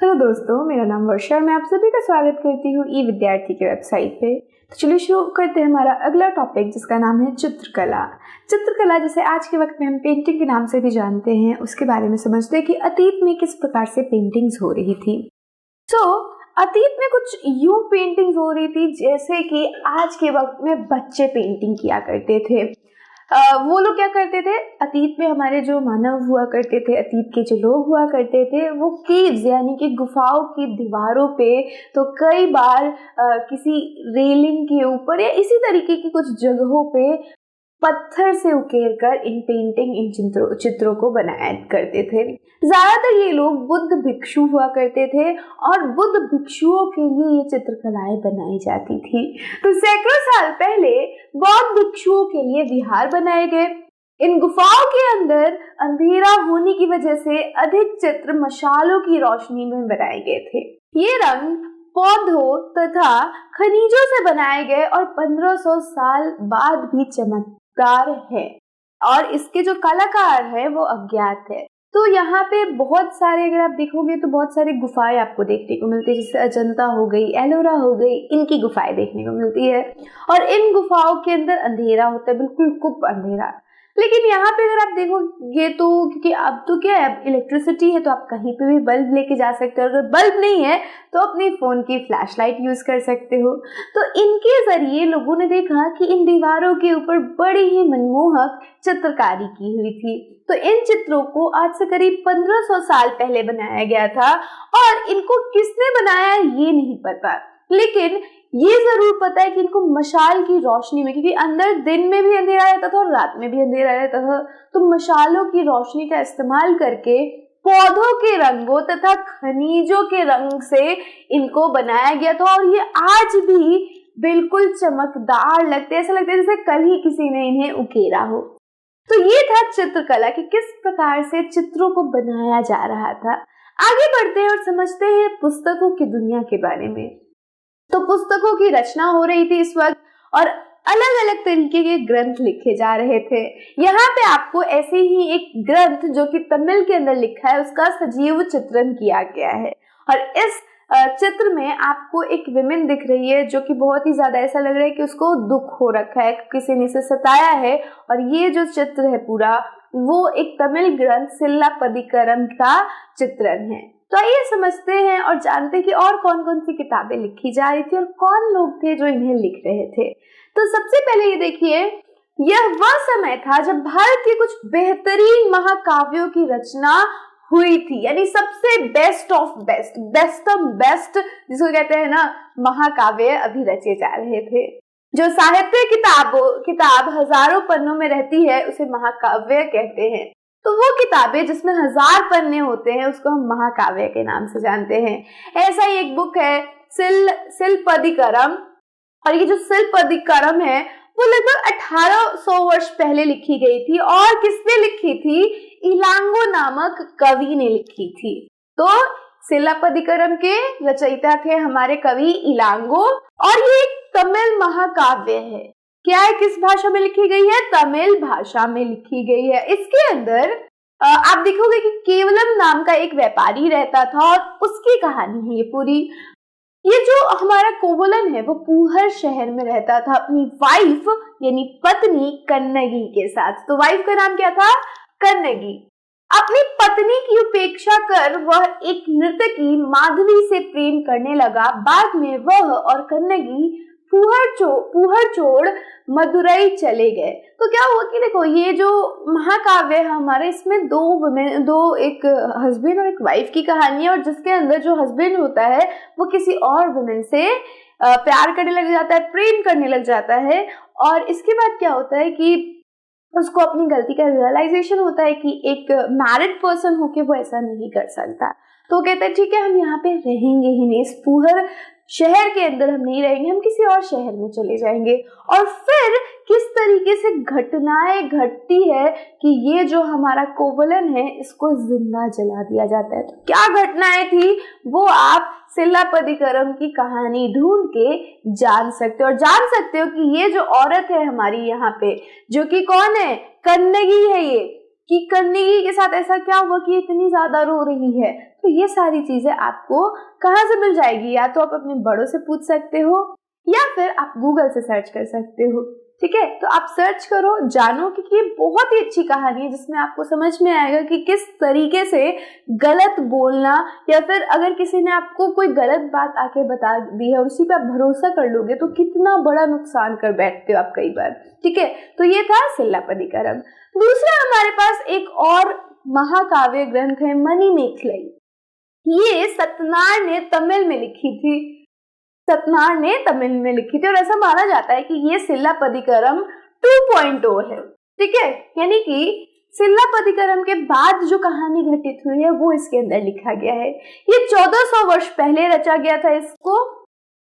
Hello दोस्तों, मेरा नाम वर्षा और मैं आप सभी का स्वागत करती हूँ ई विद्यार्थी के वेबसाइट पे। तो चलिए शुरू करते हैं हमारा अगला टॉपिक, जिसका नाम है चित्रकला। चित्रकला जिसे आज के वक्त में हम पेंटिंग के नाम से भी जानते हैं, उसके बारे में समझते हैं कि अतीत में किस प्रकार से पेंटिंग्स हो रही थी। अतीत में कुछ यूं पेंटिंग्स हो रही थी जैसे कि आज के वक्त में बच्चे पेंटिंग किया करते थे। वो लोग क्या करते थे, अतीत में हमारे जो मानव हुआ करते थे, अतीत के जो लोग हुआ करते थे, वो केव्स यानी कि गुफाओं की दीवारों पे तो कई बार किसी रेलिंग के ऊपर या इसी तरीके की कुछ जगहों पे पत्थर से उकेर कर इन चित्रों को बनाया करते थे। ज्यादातर ये लोग बुद्ध भिक्षु हुआ करते थे और बुद्ध भिक्षुओं के लिए ये चित्रकलाएं बनाई जाती थी। तो सैकड़ों साल पहले बौद्ध भिक्षुओं के लिए विहार बनाए गए। इन गुफाओं के अंदर अंधेरा होने की वजह से अधिक चित्र मशालों की रोशनी में बनाए गए थे। ये रंग पौधों तथा खनिजों से बनाए गए और 1500 साल बाद भी चमकदार है और इसके जो कलाकार है वो अज्ञात है। तो यहाँ पे बहुत सारे, अगर आप देखोगे तो बहुत सारी गुफाएं आपको देखने को मिलती है, जैसे अजंता हो गई, एलोरा हो गई, इनकी गुफाएं देखने को मिलती है। और इन गुफाओं के अंदर अंधेरा होता है, बिल्कुल गुप्त अंधेरा। लेकिन यहाँ पे अगर आप देखोगे तो, क्योंकि अब तो क्या है, अब इलेक्ट्रिसिटी है तो आप कहीं पे भी बल्ब लेके जा सकते हो। अगर बल्ब नहीं है तो अपने फोन की फ्लैशलाइट यूज कर सकते हो। तो इनके जरिए लोगों ने देखा कि इन दीवारों के ऊपर बड़ी ही मनमोहक चित्रकारी की हुई थी। तो इन चित्रों को आज से करीब 1500 साल पहले बनाया गया था और इनको किसने बनाया ये नहीं पता, लेकिन ये जरूर पता है कि इनको मशाल की रोशनी में, क्योंकि अंदर दिन में भी अंधेरा रहता था और रात में भी अंधेरा रहता था, तो मशालों की रोशनी का इस्तेमाल करके पौधों के रंगों तथा खनिजों के रंग से इनको बनाया गया था। और ये आज भी बिल्कुल चमकदार लगते हैं, ऐसा लगता है जैसे कल ही किसी ने इन्हें उकेरा हो। तो ये था चित्रकला कि किस प्रकार से चित्रों को बनाया जा रहा था। आगे बढ़ते हैं और समझते हैं पुस्तकों की दुनिया के बारे में। तो पुस्तकों की रचना हो रही थी इस वक्त और अलग अलग तरीके के ग्रंथ लिखे जा रहे थे। यहाँ पे आपको ऐसे ही एक ग्रंथ जो कि तमिल के अंदर लिखा है, उसका सजीव चित्रण किया गया है। और इस चित्र में आपको एक विमेन दिख रही है जो कि बहुत ही ज्यादा ऐसा लग रहा है कि उसको दुख हो रखा है, किसी ने इसे सताया है। और ये जो चित्र है पूरा, वो एक तमिल ग्रंथ सिल्लापदिकरम का चित्रण है। तो आइए समझते हैं और जानते हैं कि और कौन कौन सी किताबें लिखी जा रही थी और कौन लोग थे जो इन्हें लिख रहे थे। तो सबसे पहले ये देखिए, यह वह समय था जब भारत के कुछ बेहतरीन महाकाव्यों की रचना हुई थी, यानी सबसे बेस्ट ऑफ बेस्ट, बेस्ट जिसको कहते हैं ना, महाकाव्य अभी रचे जा रहे थे। जो साहित्य किताब हजारों पन्नों में रहती है उसे महाकाव्य कहते हैं। तो वो किताबें जिसमें 1000 पन्ने होते हैं उसको हम महाकाव्य के नाम से जानते हैं। ऐसा ही एक बुक है सिलपदिकरम, और ये जो सिलपदिकरम है वो लगभग 1800 वर्ष पहले लिखी गई थी। और किसने लिखी थी? इलांगो नामक कवि ने लिखी थी। तो सिलपदिकरम के रचयिता थे हमारे कवि इलांगो, और ये एक तमिल महाकाव्य है। क्या है, किस भाषा में लिखी गई है? तमिल भाषा में लिखी गई है। इसके अंदर आप देखोगे कि केवलम नाम का एक व्यापारी रहता था और उसकी कहानी है ये पूरी। ये जो हमारा कोवलम है वो पूहर शहर में रहता था अपनी वाइफ यानी पत्नी कन्नगी के साथ। तो वाइफ का नाम क्या था? कन्नगी। अपनी पत्नी की उपेक्षा कर वह एक नर्तकी माधवी से प्रेम करने लगा। बाद में वह और कन्नगी पुहरचोड़ मदुरई चले गए। तो क्या हुआ कि देखो, ये जो महाकाव्य है हमारे, इसमें दो एक हस्बैंड और एक वाइफ की कहानी है, और जिसके अंदर जो हस्बैंड होता है वो किसी और वुमेन से प्यार करने लग जाता है, प्रेम करने लग जाता है। और इसके बाद क्या होता है कि उसको अपनी गलती का रियलाइजेशन होता है कि एक मैरिड पर्सन होके वो ऐसा नहीं कर सकता। तो कहते हैं ठीक है, हम यहाँ पे रहेंगे ही नहीं, इस पूहर शहर के अंदर हम नहीं रहेंगे, हम किसी और शहर में चले जाएंगे। और फिर किस तरीके से घटनाएं घटती है कि ये जो हमारा कोवलन है इसको जिंदा जला दिया जाता है। तो क्या घटनाएं थी वो आप सिलपदिकरम की कहानी ढूंढ के जान सकते हो, और जान सकते हो कि ये जो औरत है हमारी यहाँ पे, जो कि कौन है? कन्नगी है ये, कि कन्नगी के साथ ऐसा क्या हुआ कि इतनी ज्यादा रो रही है। तो ये सारी चीजें आपको कहाँ से मिल जाएगी? या तो आप अपने बड़ों से पूछ सकते हो या फिर आप गूगल से सर्च कर सकते हो। ठीक है, तो आप सर्च करो, जानो कि ये बहुत ही अच्छी कहानी है जिसमें आपको समझ में आएगा कि किस तरीके से गलत बोलना, या फिर अगर किसी ने आपको कोई गलत बात आके बता दी है और उसी पे आप भरोसा कर लोगे तो कितना बड़ा नुकसान कर बैठते हो आप कई बार। ठीक है, तो ये था सिलप्पदिकारम। दूसरा हमारे पास एक और महाकाव्य ग्रंथ है मणिमेखलाई। ये सतनार ने तमिल में लिखी थी। सतनार ने तमिल में लिखी थी और ऐसा माना जाता है कि ये सिलप्पदिकारम 2.0 है। ठीक है, यानी कि सिलप्पदिकारम के बाद जो कहानी घटित हुई है वो इसके अंदर लिखा गया है। ये 1400 वर्ष पहले रचा गया था इसको,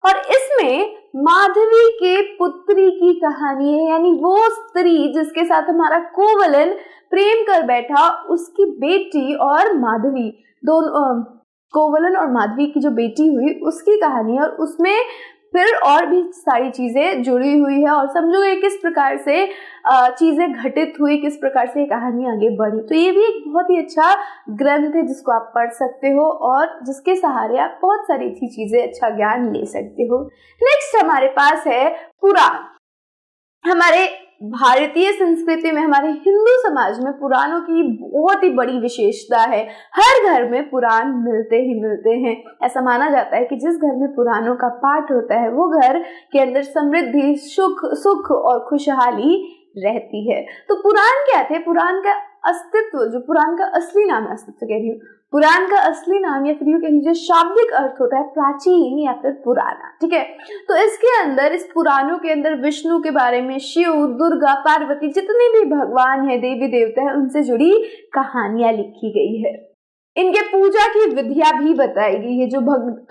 और इसमें माधवी के पुत्री की कहानी है, यानी वो स्त्री जिसके साथ हमारा कोवलन प्रेम कर बैठा, उसकी बेटी और माधवी दोनों, कोवलन और माधवी की जो बेटी हुई उसकी कहानी है, और उसमें फिर और भी सारी चीजें जुड़ी हुई है और समझोगे किस प्रकार से चीजें घटित हुई, किस प्रकार से ये कहानी आगे बढ़ी। तो ये भी एक बहुत ही अच्छा ग्रंथ है जिसको आप पढ़ सकते हो और जिसके सहारे आप बहुत सारी अच्छी चीजें, अच्छा ज्ञान ले सकते हो। नेक्स्ट हमारे पास है पुराण। हमारे भारतीय संस्कृति में, हमारे हिंदू समाज में पुराणों की बहुत ही बड़ी विशेषता है। हर घर में पुराण मिलते ही मिलते हैं। ऐसा माना जाता है कि जिस घर में पुराणों का पाठ होता है वो घर के अंदर समृद्धि, सुख और खुशहाली रहती है। तो पुराण क्या थे? पुराण का अस्तित्व, जो पुराण का असली नाम है, अस्तित्व कह रही हूँ, पुराण का असली नाम या फिर यूं कह लीजिए शाब्दिक अर्थ होता है प्राचीन या फिर पुराना। ठीक है, तो इसके अंदर, इस पुराणों के अंदर विष्णु के बारे में, शिव, दुर्गा, पार्वती, जितने भी भगवान है, देवी देवता है, उनसे जुड़ी कहानियां लिखी गई है। इनके पूजा की विधियां भी बताई गई है। जो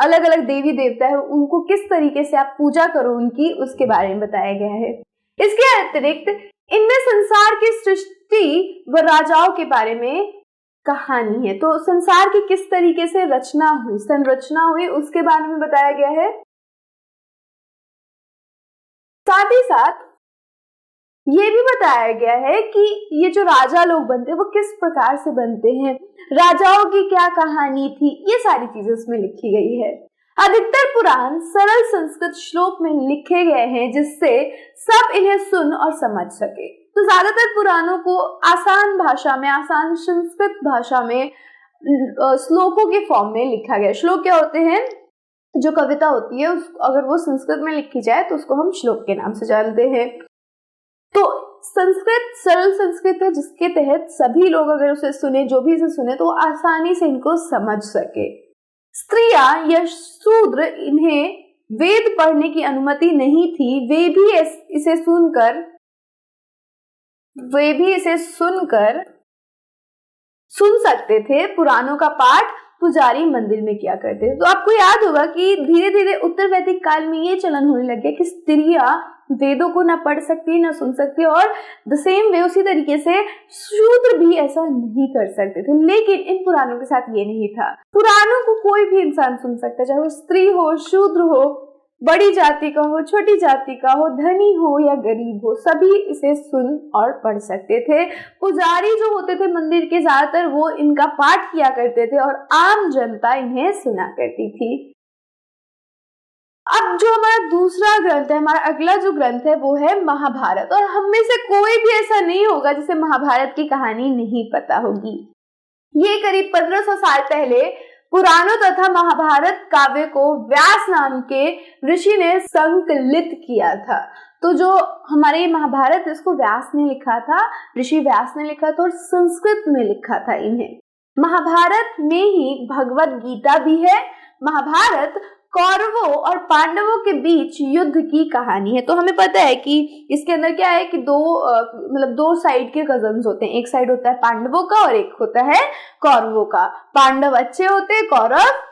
अलग अलग देवी देवता है उनको किस तरीके से आप पूजा करो उनकी, उसके बारे में बताया गया है। इसके अतिरिक्त इनमें संसार की सृष्टि व राजाओं के बारे में कहानी है। तो संसार की किस तरीके से रचना हुई, संरचना हुई, उसके बारे में बताया गया है। साथ ही साथ ये भी बताया गया है कि ये जो राजा लोग बनते हैं वो किस प्रकार से बनते हैं, राजाओं की क्या कहानी थी, ये सारी चीजें उसमें लिखी गई है। अधिकतर पुराण सरल संस्कृत श्लोक में लिखे गए हैं जिससे सब इन्हें सुन और समझ सके। तो ज्यादातर पुराणों को आसान भाषा में, आसान संस्कृत भाषा में श्लोकों के फॉर्म में लिखा गया। श्लोक क्या होते हैं? जो कविता होती है अगर वो संस्कृत में लिखी जाए तो उसको हम श्लोक के नाम से जानते हैं। तो संस्कृत सरल संस्कृत है जिसके तहत सभी लोग अगर उसे सुने, जो भी इसे सुने, तो आसानी से इनको समझ सके। स्त्रियां या शूद्र, इन्हें वेद पढ़ने की अनुमति नहीं थी। वे भी इसे सुनकर सुन सकते थे। पुराणों का पाठ पुजारी मंदिर में किया करते थे। तो आपको याद होगा कि धीरे धीरे उत्तर वैदिक काल में ये चलन होने लग गया कि स्त्रियां वेदों को ना पढ़ सकती, ना सुन सकती, और द सेम वे उसी तरीके से शूद्र भी ऐसा नहीं कर सकते थे। लेकिन इन पुराणों के साथ ये नहीं था। पुराणों को कोई भी इंसान सुन सकता, चाहे वो स्त्री हो, शूद्र हो, बड़ी जाति का हो, छोटी जाति का हो, धनी हो या गरीब हो, सभी इसे सुन और पढ़ सकते थे। पुजारी जो होते थे मंदिर के, ज्यादातर वो इनका पाठ किया करते थे और आम जनता इन्हें सुना करती थी। अब जो हमारा दूसरा ग्रंथ है, हमारा अगला जो ग्रंथ है वो है महाभारत। और हम में से कोई भी ऐसा नहीं होगा जिसे महाभारत की कहानी नहीं पता होगी। ये करीब 1500 साल पहले पुराणों तथा महाभारत काव्य को व्यास नाम के ऋषि ने संकलित किया था। तो जो हमारे महाभारत, इसको व्यास ने लिखा था, ऋषि व्यास ने लिखा था और संस्कृत में लिखा था इन्हें। महाभारत में ही भगवत गीता भी है। महाभारत कौरवों और पांडवों के बीच युद्ध की कहानी है। तो हमें पता है कि इसके अंदर क्या है कि दो साइड के कजन्स होते हैं। एक साइड होता है पांडवों का और एक होता है कौरवों का। पांडव अच्छे होते हैं, कौरव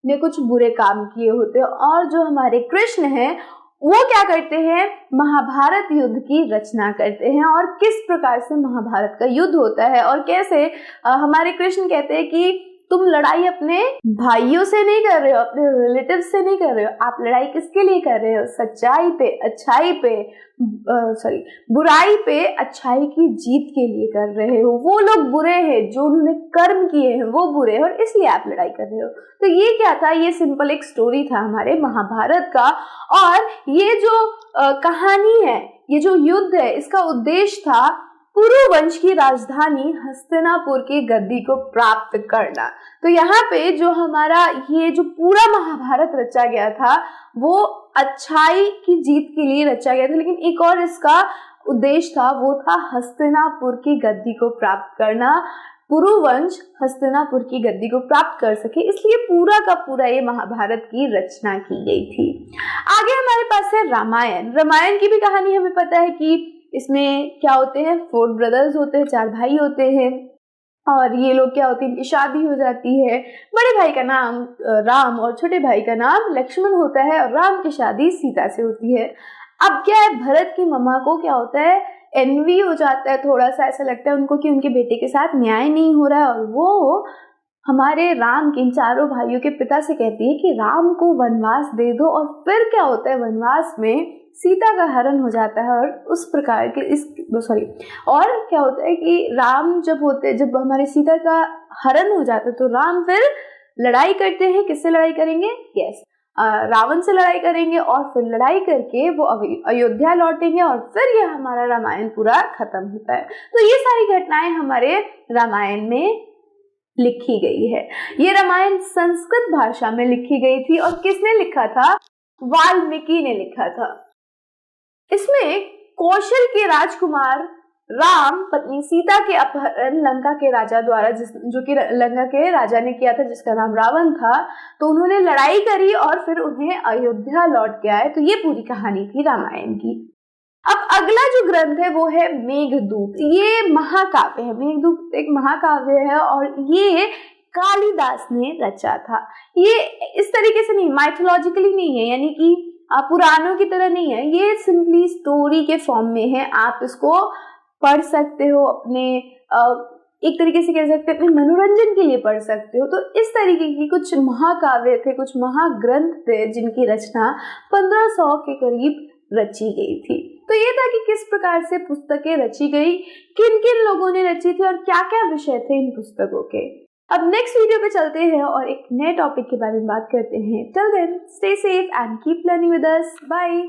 ने कुछ बुरे काम किए होते हैं। और जो हमारे कृष्ण हैं वो क्या करते हैं? महाभारत युद्ध की रचना करते हैं और किस प्रकार से महाभारत का युद्ध होता है और कैसे हमारे कृष्ण कहते हैं कि तुम लड़ाई अपने भाइयों से नहीं कर रहे हो, अपने रिलेटिव से नहीं कर रहे हो, आप लड़ाई किसके लिए कर रहे हो? सच्चाई पे, अच्छाई पे, बुराई पे अच्छाई की जीत के लिए कर रहे हो। वो लोग बुरे हैं, जो उन्होंने कर्म किए हैं वो बुरे हैं, और इसलिए आप लड़ाई कर रहे हो। तो ये क्या था? ये सिंपल एक स्टोरी था हमारे महाभारत का, और ये जो कहानी है, ये जो युद्ध है, इसका उद्देश्य था पुरु वंश की राजधानी हस्तिनापुर की गद्दी को प्राप्त करना। तो यहाँ पे जो हमारा ये जो पूरा महाभारत रचा गया था वो अच्छाई की जीत के लिए रचा गया था, लेकिन एक और इसका उद्देश्य था, वो था हस्तिनापुर की गद्दी को प्राप्त करना। पुरुवंश हस्तिनापुर की गद्दी को प्राप्त कर सके, इसलिए पूरा का पूरा ये महाभारत की रचना की गई थी। आगे हमारे पास है रामायण। रामायण की भी कहानी हमें पता है कि इसमें क्या होते हैं, 4 ब्रदर्स होते हैं, 4 भाई होते हैं, और ये लोग क्या होते हैं, इनकी शादी हो जाती है। बड़े भाई का नाम राम और छोटे भाई का नाम लक्ष्मण होता है, और राम की शादी सीता से होती है। अब क्या है, भरत की मम्मा को क्या होता है, एनवी हो जाता है, थोड़ा सा ऐसा लगता है उनको कि उनके बेटे के साथ न्याय नहीं हो रहा है, और वो हमारे राम के इन चारों भाइयों के पिता से कहती है कि राम को वनवास दे दो। और फिर क्या होता है, वनवास में सीता का हरण हो जाता है, और उस प्रकार के और क्या होता है कि राम जब हमारे सीता का हरण हो जाता है तो राम फिर लड़ाई करते हैं। किससे लड़ाई करेंगे? रावण से लड़ाई करेंगे, और फिर लड़ाई करके वो अयोध्या लौटेंगे, और फिर ये हमारा रामायण पूरा खत्म होता है। तो ये सारी घटनाएं हमारे रामायण में लिखी गई है। ये रामायण संस्कृत भाषा में लिखी गई थी, और किसने लिखा था? वाल्मीकि ने लिखा था। इसमें कौशल के राजकुमार राम पत्नी सीता के अपहरण लंका के राजा द्वारा, जो कि लंका के राजा ने किया था, जिसका नाम रावण था, तो उन्होंने लड़ाई करी और फिर उन्हें अयोध्या लौट के आए। तो ये पूरी कहानी थी रामायण की। अब अगला जो ग्रंथ है वो है मेघदूत। ये महाकाव्य है, मेघदूत एक महाकाव्य है, और ये कालिदास ने रचा था। ये इस तरीके से नहीं, माइथोलॉजिकली नहीं है, यानी कि पुराणों की तरह नहीं है, ये सिंपली स्टोरी के फॉर्म में है। आप इसको पढ़ सकते हो, अपने एक तरीके से कह सकते हैं अपने मनोरंजन के लिए पढ़ सकते हो। तो इस तरीके की कुछ महाकाव्य थे, कुछ महाग्रंथ थे, जिनकी रचना 1500 के करीब रची गई थी। तो ये था कि किस प्रकार से पुस्तकें रची गई, किन किन लोगों ने रची थी, और क्या क्या विषय थे इन पुस्तकों के। अब नेक्स्ट वीडियो पे चलते हैं और एक नए टॉपिक के बारे में बात करते हैं। Till then stay safe and keep learning with us. Bye.